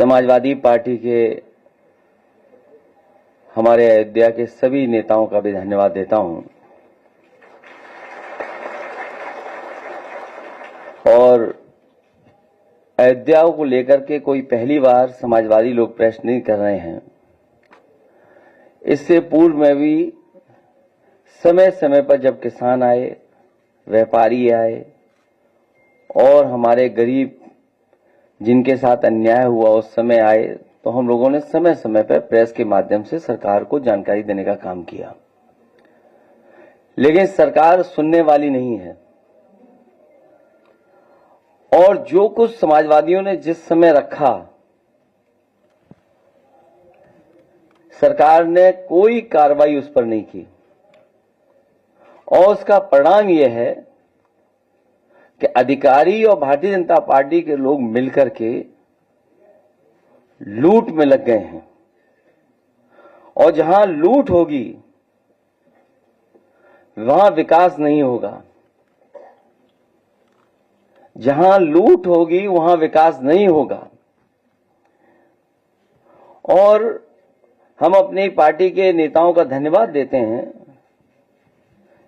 Samajwadi party के हमारे अयोध्या के सभी नेताओं का भी धन्यवाद देता हूं और अयोध्या को लेकर के कोई पहली बार समाजवादी लोग प्रश्न नहीं कर रहे हैं। इससे पूर्व में भी समय समय पर जब किसान आए, व्यापारी आए और हमारे गरीब जिनके साथ अन्याय हुआ उस समय आए, तो हम लोगों ने समय समय पर प्रेस के माध्यम से सरकार को जानकारी देने का काम किया, लेकिन सरकार सुनने वाली नहीं है। और जो कुछ समाजवादियों ने जिस समय रखा, सरकार ने कोई कार्रवाई उस पर नहीं की और उसका परिणाम यह है कि अधिकारी और भारतीय जनता पार्टी के लोग मिलकर के लूट में लग गए हैं। और जहां लूट होगी वहां विकास नहीं होगा, जहां लूट होगी वहां विकास नहीं होगा। और हम अपनी पार्टी के नेताओं का धन्यवाद देते हैं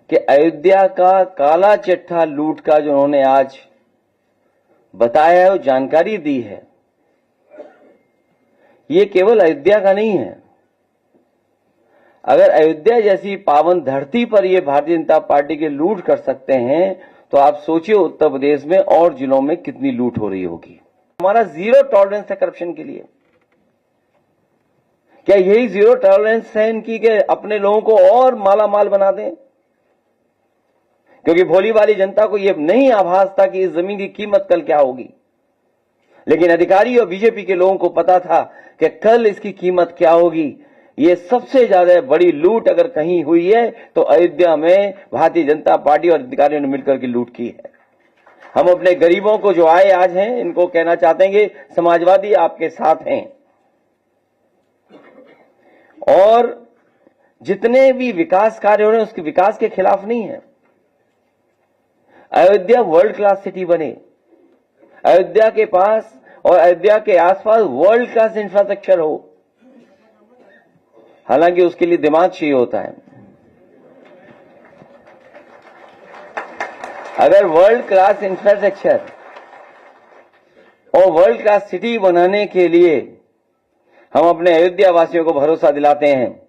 कि अयोध्या का काला चिट्ठा लूट का जो उन्होंने आज बताया है और जानकारी दी है, ये केवल अयोध्या का नहीं है। अगर अयोध्या जैसी पावन धरती पर ये भारतीय जनता पार्टी के लूट कर सकते हैं, तो आप सोचिए उत्तर प्रदेश में और जिलों में कितनी लूट हो रही होगी। हमारा जीरो टॉलरेंस है करप्शन के लिए। क्या यही जीरो टॉलरेंस है इनकी कि अपने लोगों को और माला माल बना दें? क्योंकि भोली वाली जनता को यह नहीं आभास था कि इस जमीन की कीमत कल क्या होगी, लेकिन अधिकारी और बीजेपी के लोगों को पता था कि कल इसकी कीमत क्या होगी। ये सबसे ज्यादा बड़ी लूट अगर कहीं हुई है तो अयोध्या में भारतीय जनता पार्टी और अधिकारियों ने मिलकर के लूट की है। हम अपने गरीबों को जो आए आज हैं, इनको कहना चाहते हैं कि समाजवादी आपके साथ हैं और जितने भी विकास कार्य हो रहे हैं उसके विकास के खिलाफ नहीं है। अयोध्या वर्ल्ड क्लास सिटी बने, अयोध्या के पास और अयोध्या के आसपास वर्ल्ड क्लास इंफ्रास्ट्रक्चर हो। हालांकि उसके लिए दिमाग चाहिए होता है। अगर वर्ल्ड क्लास इंफ्रास्ट्रक्चर और वर्ल्ड क्लास सिटी बनाने के लिए हम अपने अयोध्या वासियों को भरोसा दिलाते हैं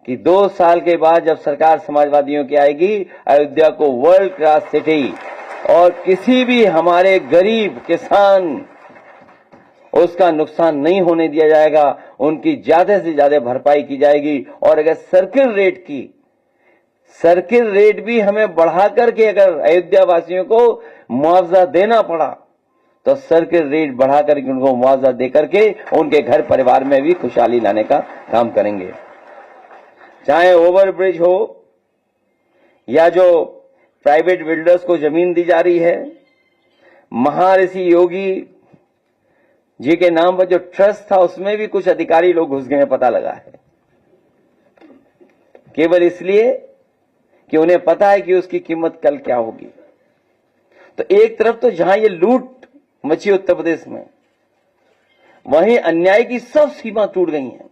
कि 2 साल के बाद जब सरकार समाजवादियों की आएगी, अयोध्या को वर्ल्ड क्लास सिटी और किसी भी हमारे गरीब किसान उसका नुकसान नहीं होने दिया जाएगा, उनकी ज्यादा से ज्यादा भरपाई की जाएगी। और अगर सर्किल रेट भी हमें बढ़ा करके अगर अयोध्या वासियों को मुआवजा देना पड़ा, तो सर्किल रेट बढ़ा करके उनको मुआवजा दे करके उनके घर परिवार में भी खुशहाली लाने का काम करेंगे। चाहे ओवरब्रिज हो या जो प्राइवेट बिल्डर्स को जमीन दी जा रही है, महर्षि योगी जी के नाम पर जो ट्रस्ट था उसमें भी कुछ अधिकारी लोग घुस गए हैं, पता लगा है, केवल इसलिए कि उन्हें पता है कि उसकी कीमत कल क्या होगी। तो एक तरफ तो जहां ये लूट मची उत्तर प्रदेश में, वहीं अन्याय की सब सीमा टूट गई है।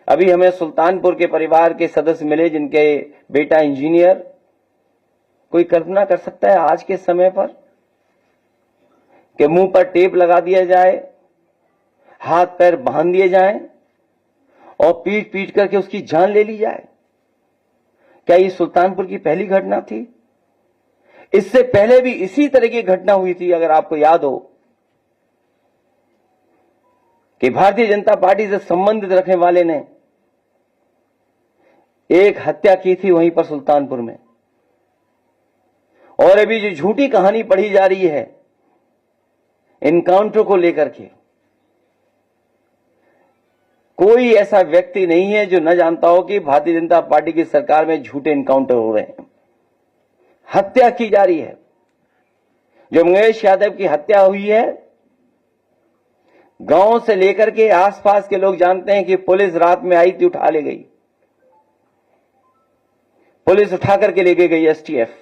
अभी हमें सुल्तानपुर के परिवार के सदस्य मिले जिनके बेटा इंजीनियर। कोई कल्पना कर सकता है आज के समय पर कि मुंह पर टेप लगा दिया जाए, हाथ पैर बांध दिए जाएं और पीट पीट करके उसकी जान ले ली जाए? क्या ये सुल्तानपुर की पहली घटना थी? इससे पहले भी इसी तरह की घटना हुई थी। अगर आपको याद हो कि भारतीय जनता पार्टी से संबंधित रखने वाले ने एक हत्या की थी वहीं पर सुल्तानपुर में। और अभी जो झूठी कहानी पढ़ी जा रही है इनकाउंटर को लेकर के, कोई ऐसा व्यक्ति नहीं है जो न जानता हो कि भारतीय जनता पार्टी की सरकार में झूठे इनकाउंटर हो रहे हैं, हत्या की जा रही है। जो मंगेश यादव की हत्या हुई है, गांव से लेकर के आसपास के लोग जानते हैं कि पुलिस रात में आई थी, उठा ले गई, पुलिस उठा करके ले गई एसटीएफ।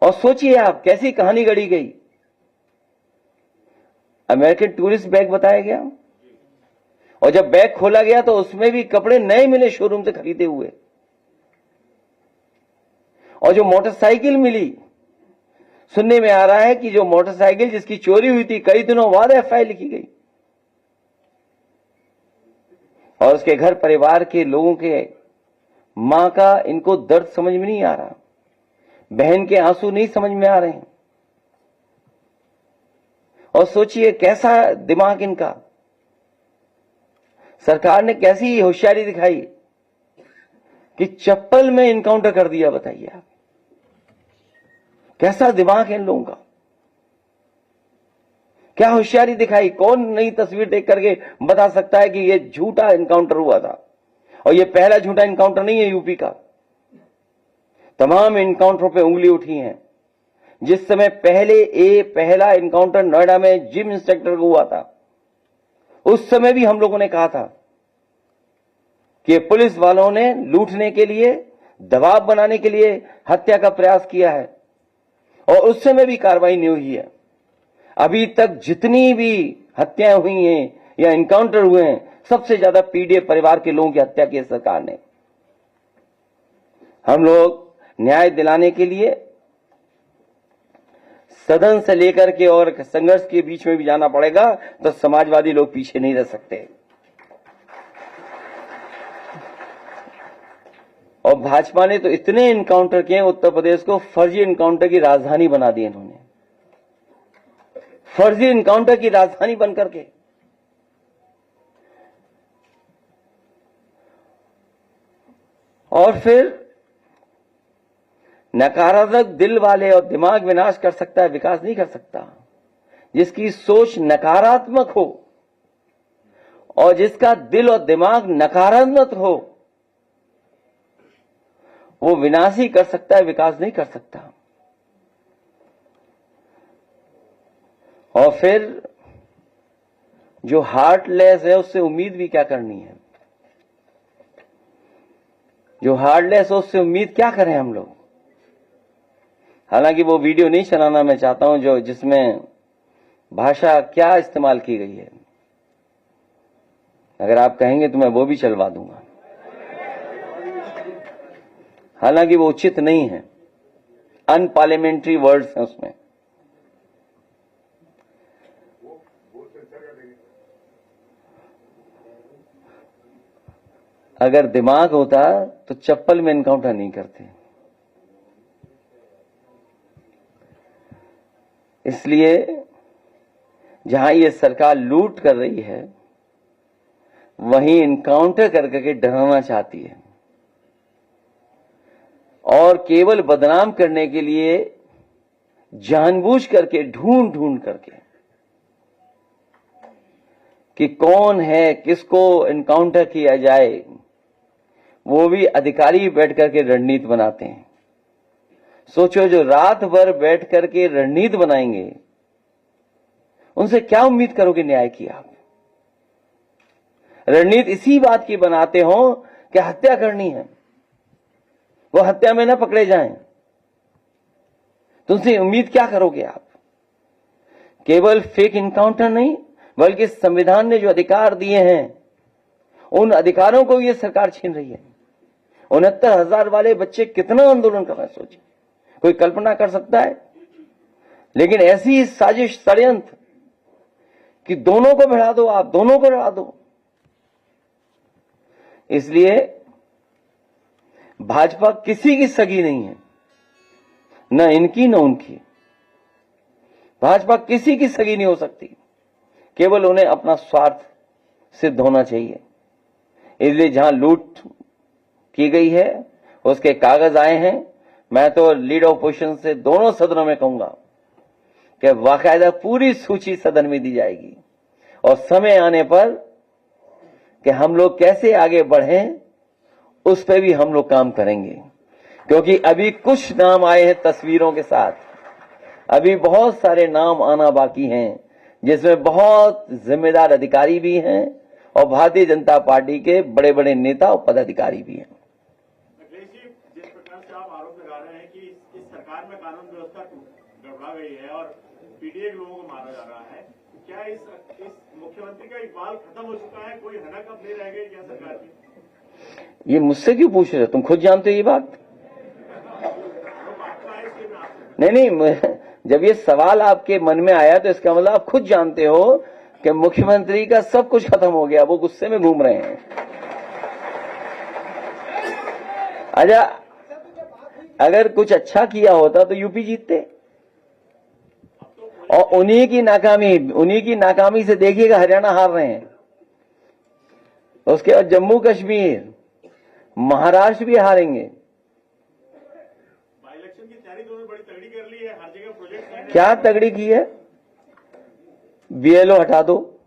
और सोचिए आप कैसी कहानी गढ़ी गई। अमेरिकन टूरिस्ट बैग बताया गया, और जब बैग खोला गया तो उसमें भी कपड़े नए मिले शोरूम से खरीदे हुए। और जो मोटरसाइकिल मिली, सुनने में आ रहा है कि जो मोटरसाइकिल जिसकी चोरी हुई थी, कई दिनों बाद एफआईआर लिखी गई, और उसके घर परिवार के लोगों के मां का इनको दर्द समझ में नहीं आ रहा, बहन के आंसू नहीं समझ में आ रहे हैं। और सोचिए कैसा दिमाग इनका, सरकार ने कैसी होशियारी दिखाई कि चप्पल में इनकाउंटर कर दिया। बताइए आप, कैसा दिमाग है इन लोगों का, क्या होशियारी दिखाई। कौन नई तस्वीर देख करके बता सकता है कि ये झूठा इनकाउंटर हुआ था। और ये पहला झूठा इनकाउंटर नहीं है यूपी का, तमाम इनकाउंटरों पे उंगली उठी है। जिस समय पहला इनकाउंटर नोएडा में जिम इंस्पेक्टर को हुआ था, उस समय भी हम लोगों ने कहा था कि पुलिस वालों ने लूटने के लिए, दबाव बनाने के लिए हत्या का प्रयास किया है, और उस समय भी कार्रवाई नहीं हुई है। अभी तक जितनी भी हत्याएं हुई हैं या इनकाउंटर हुए हैं, सबसे ज्यादा पीड़ित परिवार के लोगों की हत्या की है सरकार ने। हम लोग न्याय दिलाने के लिए सदन से लेकर के और संघर्ष के बीच में भी जाना पड़ेगा, तो समाजवादी लोग पीछे नहीं रह सकते। और भाजपा ने तो इतने इनकाउंटर किए, उत्तर प्रदेश को फर्जी इनकाउंटर की राजधानी बना दी इन्होंने, फर्जी इनकाउंटर की राजधानी बनकर के। और फिर नकारात्मक दिल वाले, और दिमाग विनाश कर सकता है, विकास नहीं कर सकता। जिसकी सोच नकारात्मक हो और जिसका दिल और दिमाग नकारात्मक हो, वो विनाश ही कर सकता है, विकास नहीं कर सकता। और फिर जो हार्टलेस है उससे उम्मीद भी क्या करनी है, जो हार्टलेस है उससे उम्मीद क्या करें हम लोग। हालांकि वो वीडियो नहीं चलाना मैं चाहता हूं जो जिसमें भाषा क्या इस्तेमाल की गई है। अगर आप कहेंगे तो मैं वो भी चलवा दूंगा, हालांकि वो उचित नहीं है, अनपार्लियामेंट्री वर्ड्स हैं उसमें। अगर दिमाग होता तो चप्पल में एनकाउंटर नहीं करते। इसलिए जहां ये सरकार लूट कर रही है, वहीं इनकाउंटर करके डराना चाहती है, और केवल बदनाम करने के लिए जानबूझ करके ढूंढ ढूंढ करके कि कौन है, किसको इनकाउंटर किया जाए, वो भी अधिकारी बैठ करके रणनीति बनाते हैं। सोचो, जो रात भर बैठ करके रणनीति बनाएंगे, उनसे क्या उम्मीद करोगे न्याय की आप। रणनीति इसी बात की बनाते हो कि हत्या करनी है, वो हत्या में न पकड़े जाएं, तुमसे उम्मीद क्या करोगे आप। केवल फेक इनकाउंटर नहीं, बल्कि संविधान ने जो अधिकार दिए हैं, उन अधिकारों को ये सरकार छीन रही है। 69,000 वाले बच्चे कितना आंदोलन कर रहे हैं, सोचिए, कोई कल्पना कर सकता है। लेकिन ऐसी साजिश, षड्यंत्र कि दोनों को भिड़ा दो, आप दोनों को भिड़ा दो। इसलिए भाजपा किसी की सगी नहीं है, न इनकी न उनकी। भाजपा किसी की सगी नहीं हो सकती, केवल उन्हें अपना स्वार्थ सिद्ध होना चाहिए। इसलिए जहां लूट की गई है उसके कागज आए हैं। मैं तो लीडर ऑपोजिशन से दोनों सदनों में कहूंगा कि बाकायदा पूरी सूची सदन में दी जाएगी, और समय आने पर कि हम लोग कैसे आगे बढ़ें उस पर भी हम लोग काम करेंगे। क्योंकि अभी कुछ नाम आए हैं तस्वीरों के साथ, अभी बहुत सारे नाम आना बाकी हैं, जिसमें बहुत जिम्मेदार अधिकारी भी हैं और भारतीय जनता पार्टी के बड़े बड़े नेता और पदाधिकारी भी हैं। जिस प्रकार से आप आरोप लगा रहे हैं कि इस सरकार में कानून व्यवस्था गड़बड़ा गई है और पीड़ित लोगों को मारा जा रहा है, क्या इस मुख्यमंत्री का इकबाल खत्म हो चुका है? कोई हनक अब नहीं रह गई क्या सरकार की? ये मुझसे क्यों पूछ रहे हो? तुम खुद जानते हो ये बात। नहीं नहीं, जब ये सवाल आपके मन में आया तो इसका मतलब आप खुद जानते हो कि मुख्यमंत्री का सब कुछ खत्म हो गया, वो गुस्से में घूम रहे हैं। अच्छा, अगर कुछ अच्छा किया होता तो यूपी जीतते। और उन्हीं की नाकामी से देखिएगा हरियाणा हार रहे हैं, उसके बाद जम्मू कश्मीर, महाराष्ट्र भी हारेंगे। इलेक्शन की तैयारी तो बड़ी तगड़ी कर ली है, हर जगह प्रोजेक्ट। क्या तगड़ी की है? बीएलओ हटा दो,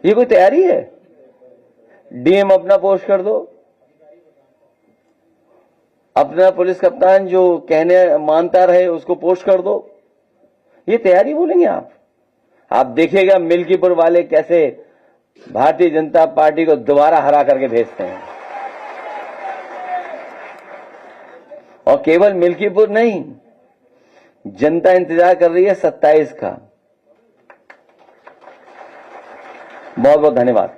ये कोई तैयारी है? डीएम अपना पोस्ट कर दो, अपना पुलिस कप्तान जो कहने मानता रहे उसको पोस्ट कर दो, ये तैयारी बोलेंगे आप? आप देखिएगा मिल्कीपुर वाले कैसे भारतीय जनता पार्टी को दोबारा हरा करके भेजते हैं। और केवल मिल्कीपुर नहीं, जनता इंतजार कर रही है 27 का। बहुत बहुत धन्यवाद।